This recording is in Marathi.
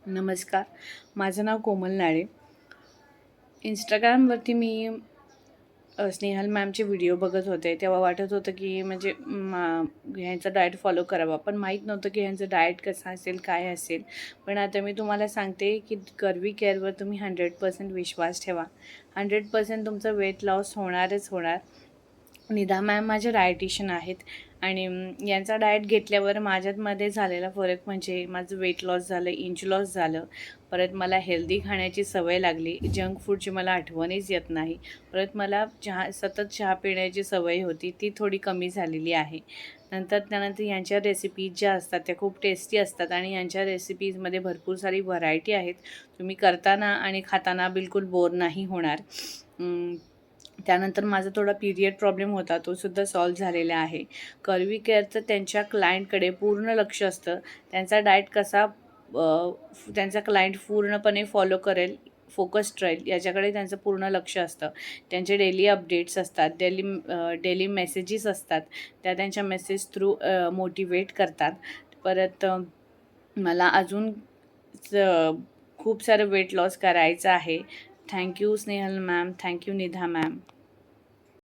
नमस्कार. माझं नाव कोमल नाळे. इंस्टाग्रामवरती मी स्नेहल मॅमचे व्हिडिओ बघत होते. तेव्हा वाटत होतं की म्हणजे ह्यांचा डाएट फॉलो करावा. पण माहीत नव्हतं की ह्यांचं डाएट कसं असेल, काय असेल. पण आता मी तुम्हाला सांगते की कर्वी केअरवर तुम्ही 100% विश्वास ठेवा. 100% तुमचं वेट लॉस होणारच होणार. निधा मॅम माझे डायटिशियन आहेत आणि यांचा डाएट घेतल्यावर माझ्यामध्ये झालेला फरक म्हणजे माझं वेट लॉस झालं, इंच लॉस झालं. परत मला हेल्दी खाण्याची सवय लागली. जंक फूडची मला आठवणच येत नाही. परत मला सतत चहा पिण्याची सवय होती, ती थोडी कमी झालेली आहे. त्यानंतर यांच्या रेसिपीज ज्या असतात त्या खूप टेस्टी असतात आणि यांच्या रेसिपीजमध्ये भरपूर सारी व्हरायटी आहेत. तुम्ही करताना आणि खाताना बिलकुल बोर नाही होणार. त्यानंतर माझा थोडा पिरियड प्रॉब्लेम होता, तोसुद्धा सॉल्व्ह झालेला आहे. कर्वी केअरचं त्यांच्या क्लायंटकडे पूर्ण लक्ष असतं. त्यांचा डाएट कसा त्यांचा क्लायंट पूर्णपणे फॉलो करेल, फोकस्ड राहील याच्याकडे त्यांचं पूर्ण लक्ष असतं. त्यांचे डेली अपडेट्स असतात, डेली मेसेजेस असतात. त्या त्यांच्या मेसेज थ्रू मोटिवेट करतात. परत मला अजून खूप सारं वेट लॉस करायचं आहे. Thank you Snehal ma'am, thank you Nidha ma'am.